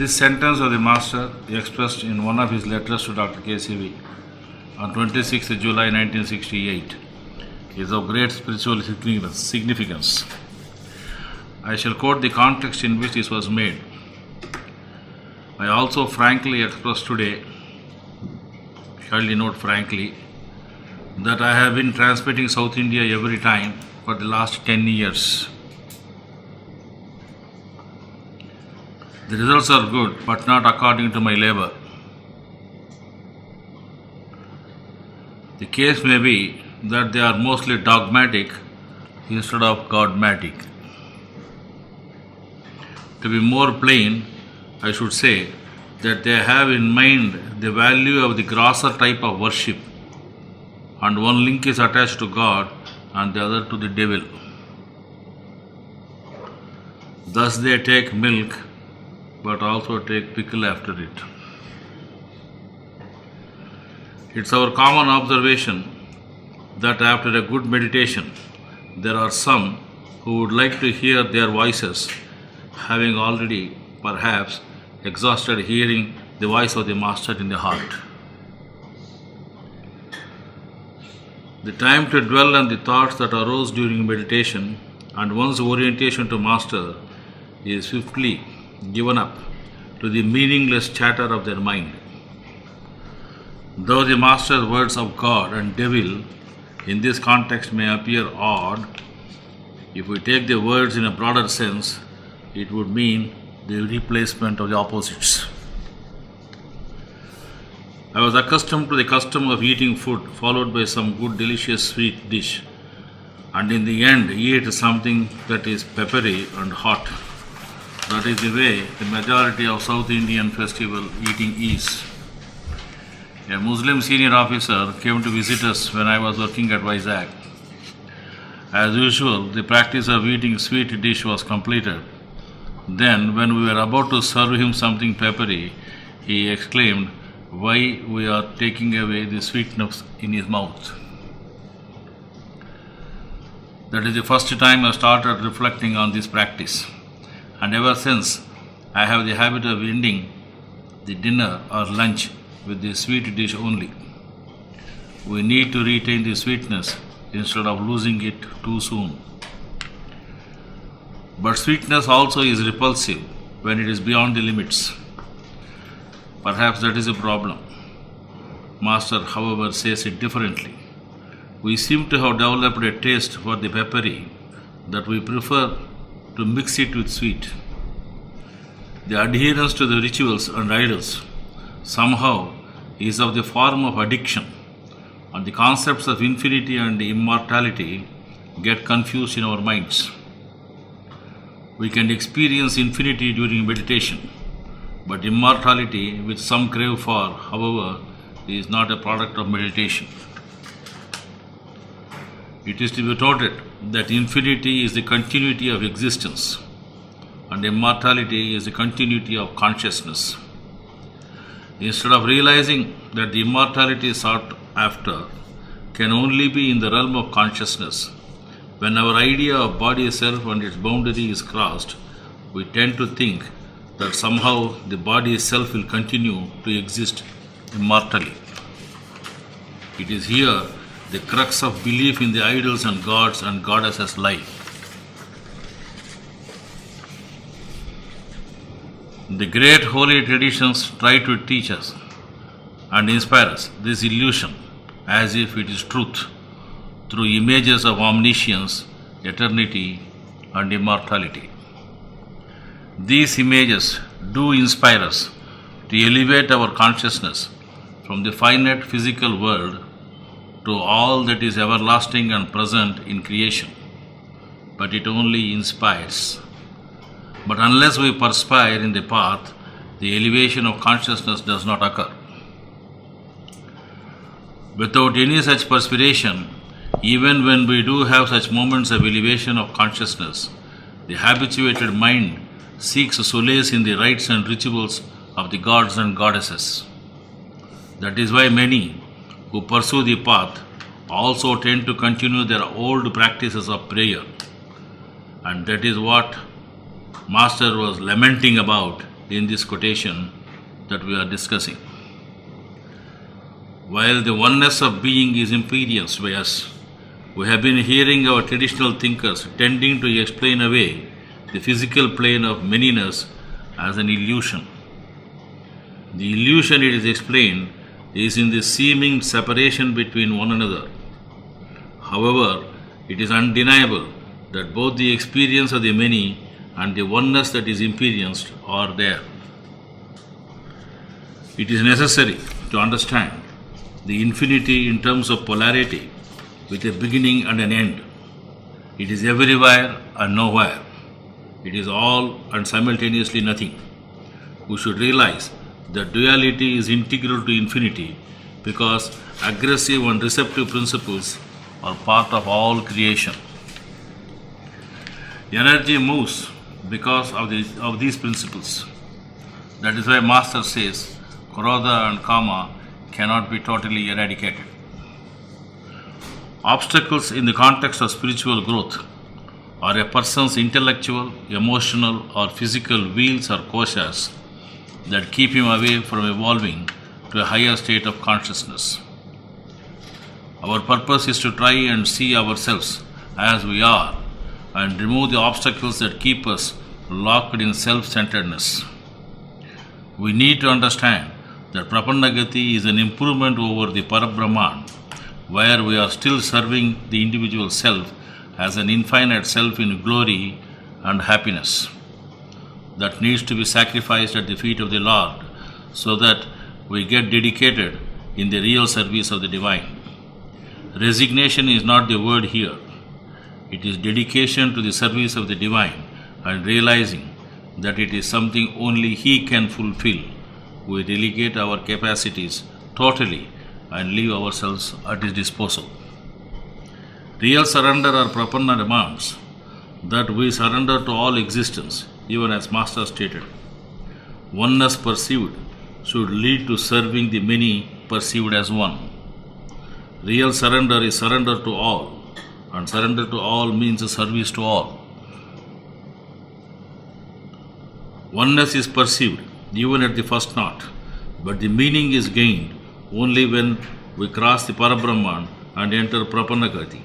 This sentence of the Master, expressed in one of his letters to Dr.K.C.V. on 26th July 1968, is of great spiritual significance. I shall quote the context in which this was made. I also frankly express today, surely note frankly, that I have been transmitting South India every time for the last 10 years. The results are good, but not according to my labor. The case may be that they are mostly dogmatic instead of Godmatic. To be more plain, I should say that they have in mind the value of the grosser type of worship, and one link is attached to God and the other to the devil. Thus they take milk, but also take pickle after it. It's our common observation that after a good meditation, there are some who would like to hear their voices, having already, perhaps, exhausted hearing the voice of the Master in the heart. The time to dwell on the thoughts that arose during meditation and one's orientation to Master is swiftly given up to the meaningless chatter of their mind. Though the Master's words of God and devil in this context may appear odd, if we take the words in a broader sense, it would mean the replacement of the opposites. I was accustomed to the custom of eating food followed by some good delicious sweet dish, and in the end eat something that is peppery and hot. That is the way the majority of South Indian festival eating is. A Muslim senior officer came to visit us when I was working at Vizag. As usual, the practice of eating sweet dish was completed. Then, when we were about to serve him something peppery, he exclaimed, "Why we are taking away the sweetness in his mouth?" That is the first time I started reflecting on this practice. And ever since, I have the habit of ending the dinner or lunch with the sweet dish only. We need to retain the sweetness instead of losing it too soon. But sweetness also is repulsive when it is beyond the limits. Perhaps that is a problem. Master, however, says it differently. We seem to have developed a taste for the peppery that we prefer to mix it with sweet. The adherence to the rituals and idols somehow is of the form of addiction, and the concepts of infinity and immortality get confused in our minds. We can experience infinity during meditation, but immortality, which some crave for, however, is not a product of meditation. It is to be noted that infinity is the continuity of existence, and immortality is the continuity of consciousness. Instead of realizing that the immortality sought after can only be in the realm of consciousness, when our idea of body self and its boundary is crossed, we tend to think that somehow the body self will continue to exist immortally. It is here the crux of belief in the idols and gods and goddesses lie. The great holy traditions try to teach us and inspire us this illusion as if it is truth through images of omniscience, eternity, and immortality. These images do inspire us to elevate our consciousness from the finite physical world to all that is everlasting and present in creation. But it only inspires. But unless we perspire in the path, the elevation of consciousness does not occur. Without any such perspiration, even when we do have such moments of elevation of consciousness, the habituated mind seeks solace in the rites and rituals of the gods and goddesses. That is why many who pursue the path also tend to continue their old practices of prayer. And that is what Master was lamenting about in this quotation that we are discussing. While the oneness of being is experienced by us, we have been hearing our traditional thinkers tending to explain away the physical plane of manyness as an illusion. The illusion, it is explained, is in the seeming separation between one another. However, it is undeniable that both the experience of the many and the oneness that is experienced are there. It is necessary to understand the infinity in terms of polarity with a beginning and an end. It is everywhere and nowhere. It is all and simultaneously nothing. We should realize that duality is integral to infinity because aggressive and receptive principles are part of all creation. Energy moves because of these principles. That is why Master says, Krodha and Kama cannot be totally eradicated. Obstacles in the context of spiritual growth are a person's intellectual, emotional, or physical wheels or koshas that keep him away from evolving to a higher state of consciousness. Our purpose is to try and see ourselves as we are and remove the obstacles that keep us locked in self-centeredness. We need to understand that Prapannagati is an improvement over the Parabrahman, where we are still serving the individual self as an infinite self in glory and happiness that needs to be sacrificed at the feet of the Lord so that we get dedicated in the real service of the divine. Resignation is not the word here. It is dedication to the service of the divine and realizing that it is something only He can fulfill. We delegate our capacities totally and leave ourselves at His disposal. Real surrender or Prapanna demands that we surrender to all existence, even as Master stated. Oneness perceived should lead to serving the many perceived as one. Real surrender is surrender to all, and surrender to all means a service to all. Oneness is perceived even at the first knot, but the meaning is gained only when we cross the Parabrahman and enter Prapannagati,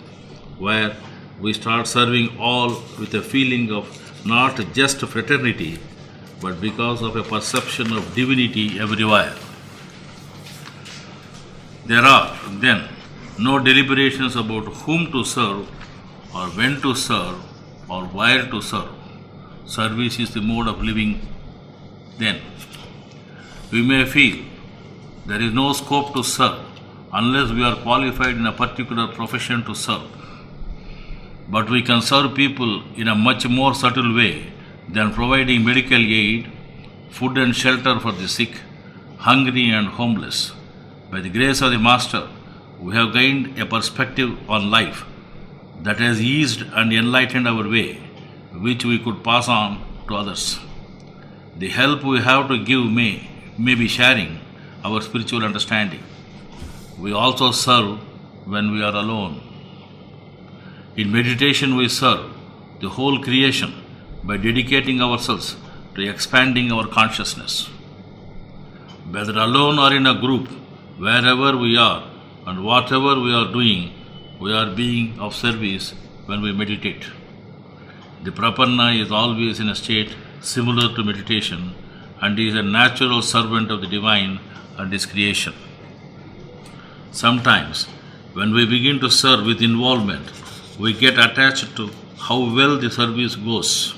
where we start serving all with a feeling of not just fraternity, but because of a perception of divinity everywhere. There are, then, no deliberations about whom to serve, or when to serve, or where to serve. Service is the mode of living then. We may feel there is no scope to serve unless we are qualified in a particular profession to serve. But we can serve people in a much more subtle way than providing medical aid, food and shelter for the sick, hungry and homeless. By the grace of the Master, we have gained a perspective on life that has eased and enlightened our way, which we could pass on to others. The help we have to give may be sharing our spiritual understanding. We also serve when we are alone. In meditation, we serve the whole creation by dedicating ourselves to expanding our consciousness. Whether alone or in a group, wherever we are and whatever we are doing, we are being of service when we meditate. The Prapanna is always in a state similar to meditation and is a natural servant of the divine and His creation. Sometimes, when we begin to serve with involvement, we get attached to how well the service goes.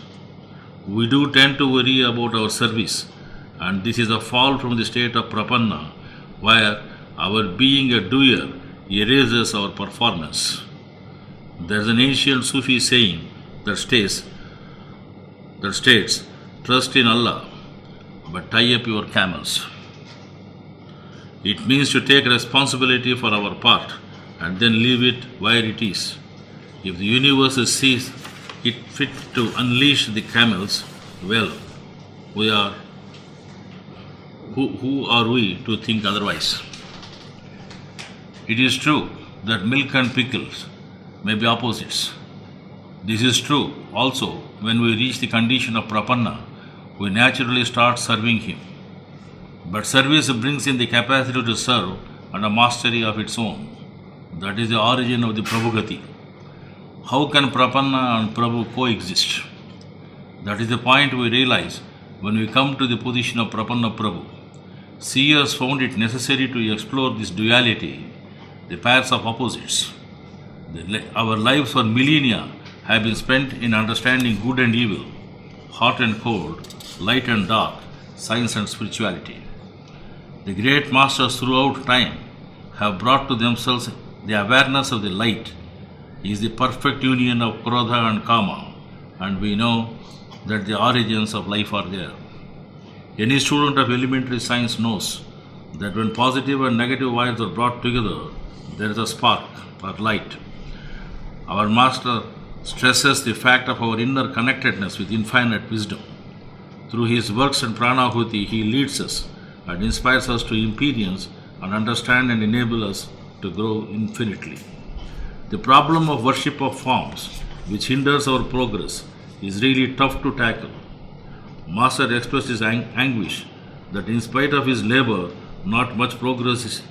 We do tend to worry about our service, and this is a fall from the state of Prapanna, where our being a doer erases our performance. There is an ancient Sufi saying that states, trust in Allah, but tie up your camels. It means to take responsibility for our part and then leave it where it is. If the universe sees it fit to unleash the camels, well, who are we to think otherwise? It is true that milk and pickles may be opposites. This is true also when we reach the condition of Prapanna, we naturally start serving him. But service brings in the capacity to serve and a mastery of its own. That is the origin of the Prabhugati. How can Prapanna and Prabhu coexist? That is the point we realize when we come to the position of Prapanna Prabhu. Seers found it necessary to explore this duality, the pairs of opposites. Our lives for millennia have been spent in understanding good and evil, hot and cold, light and dark, science and spirituality. The great masters throughout time have brought to themselves the awareness of the light is the perfect union of Krodha and Kama, and we know that the origins of life are there. Any student of elementary science knows that when positive and negative vibes are brought together, there is a spark or light. Our master stresses the fact of our inner connectedness with infinite wisdom. Through his works and Pranahuti, he leads us and inspires us to experience and understand and enable us to grow infinitely. The problem of worship of forms, which hinders our progress, is really tough to tackle. Master expressed his anguish that in spite of his labor, not much progress is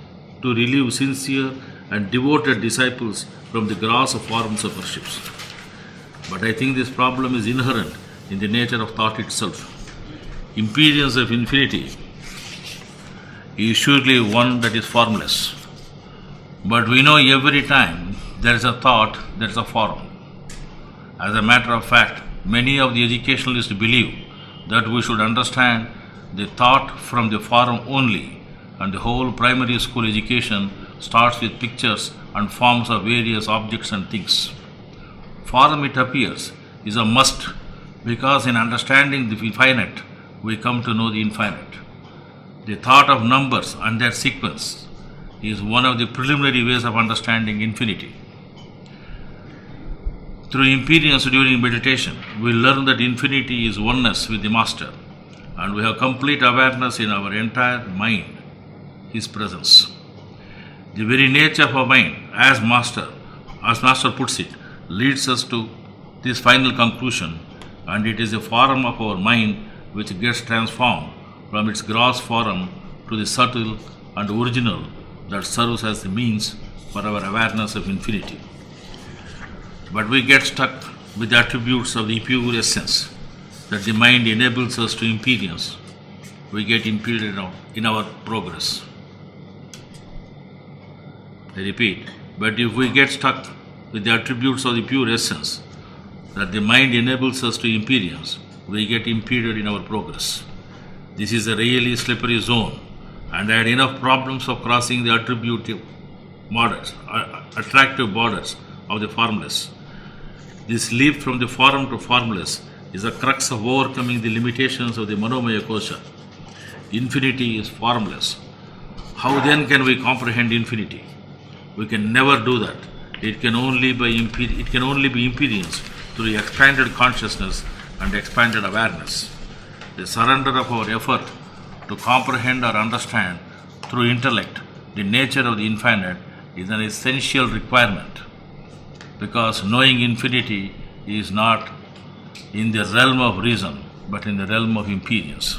to relieve sincere and devoted disciples from the grass of forms of worship. But I think this problem is inherent in the nature of thought itself. Imperience of infinity is surely one that is formless. But we know every time there is a thought, there is a form. As a matter of fact, many of the educationalists believe that we should understand the thought from the form only, and the whole primary school education starts with pictures and forms of various objects and things. Form, it appears, is a must because in understanding the infinite, we come to know the infinite. The thought of numbers and their sequence is one of the preliminary ways of understanding infinity. Through experience during meditation, we learn that infinity is oneness with the Master, and we have complete awareness in our entire mind, his presence. The very nature of our mind, as Master puts it, leads us to this final conclusion, and it is the form of our mind which gets transformed from its gross form to the subtle and original that serves as the means for our awareness of infinity. But we get stuck with the attributes of the pure essence that the mind enables us to experience. We get impeded in our progress. I repeat, but if we get stuck with the attributes of the pure essence that the mind enables us to experience, we get impeded in our progress. This is a really slippery zone, and I had enough problems of crossing the attributive borders, attractive borders of the formless. This leap from the form to formless is the crux of overcoming the limitations of the Manomaya Kosha. Infinity is formless. How then can we comprehend infinity? We can never do that. It can only be experienced through expanded consciousness and expanded awareness. The surrender of our effort to comprehend or understand through intellect the nature of the infinite is an essential requirement, because knowing infinity is not in the realm of reason but in the realm of experience.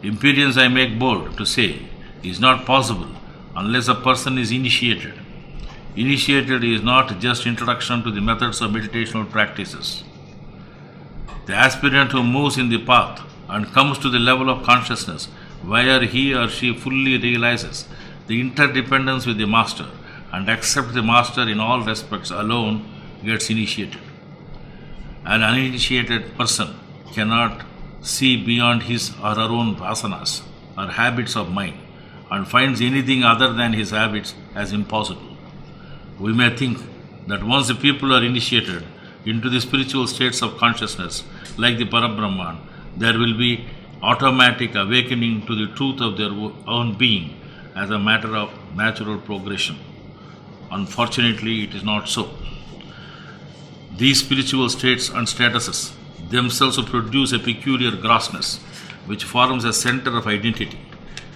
Experience, I make bold to say, is not possible unless a person is initiated. Initiated is not just introduction to the methods of meditational practices. The aspirant who moves in the path and comes to the level of consciousness where he or she fully realizes the interdependence with the Master and accepts the Master in all respects alone gets initiated. An uninitiated person cannot see beyond his or her own vasanas or habits of mind and finds anything other than his habits as impossible. We may think that once the people are initiated into the spiritual states of consciousness, like the Parabrahman, there will be automatic awakening to the truth of their own being as a matter of natural progression. Unfortunately, it is not so. These spiritual states and statuses themselves produce a peculiar grossness which forms a center of identity.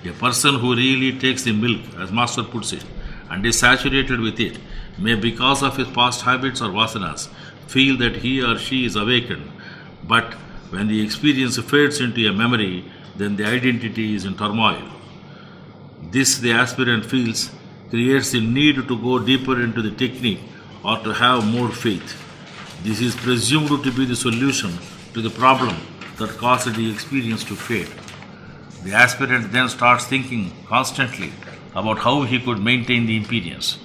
A person who really takes the milk, as Master puts it, and is saturated with it, may, because of his past habits or vasanas, feel that he or she is awakened, but When the experience fades into a memory, then the identity is in turmoil. This, the aspirant feels, creates the need to go deeper into the technique or to have more faith. This is presumed to be the solution to the problem that caused the experience to fade. The aspirant then starts thinking constantly about how he could maintain the impedance.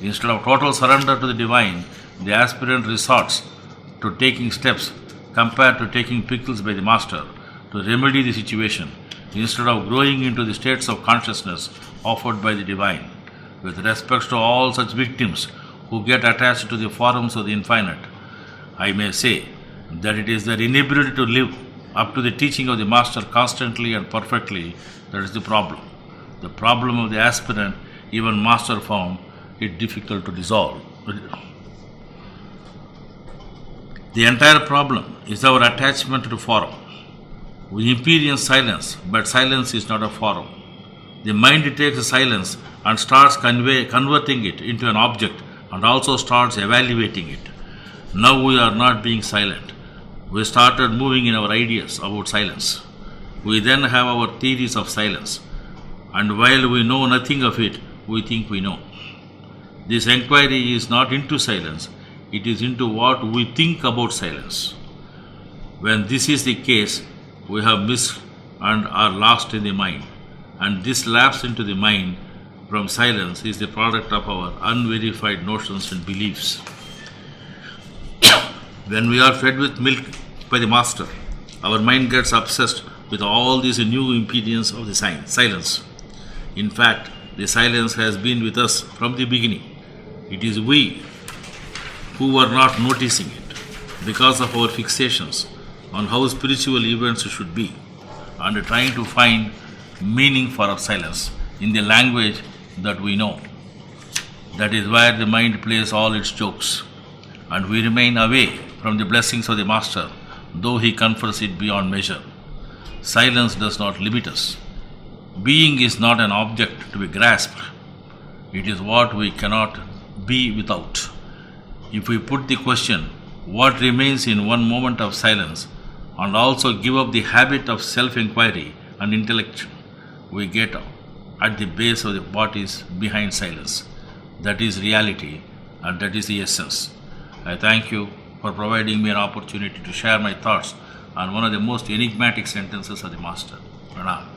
Instead of total surrender to the divine, the aspirant resorts to taking steps compared to taking pickles by the master to remedy the situation, instead of growing into the states of consciousness offered by the divine. With respect to all such victims who get attached to the forms of the infinite, I may say that it is their inability to live up to the teaching of the master constantly and perfectly that is the problem. The problem of the aspirant, even master found it difficult to dissolve. The entire problem is our attachment to form. We experience silence, but silence is not a form. The mind takes silence and starts converting it into an object and also starts evaluating it. Now we are not being silent. We started moving in our ideas about silence. We then have our theories of silence. And while we know nothing of it, we think we know. This inquiry is not into silence, it is into what we think about silence. When this is the case, we have missed and are lost in the mind. And this lapse into the mind from silence is the product of our unverified notions and beliefs. When we are fed with milk by the master, our mind gets obsessed with all these new impedance of the silence. In fact, the silence has been with us from the beginning. It is we who were not noticing it because of our fixations on how spiritual events should be and trying to find meaning for our silence in the language that we know. That is where the mind plays all its jokes, and we remain away from the blessings of the master, though he confers it beyond measure. Silence does not limit us. Being is not an object to be grasped. It is what we cannot be without. If we put the question, what remains in one moment of silence, and also give up the habit of self-inquiry and intellect, we get at the base of what is behind silence. That is reality, and that is the essence. I thank you for providing me an opportunity to share my thoughts on one of the most enigmatic sentences of the Master. Pranam.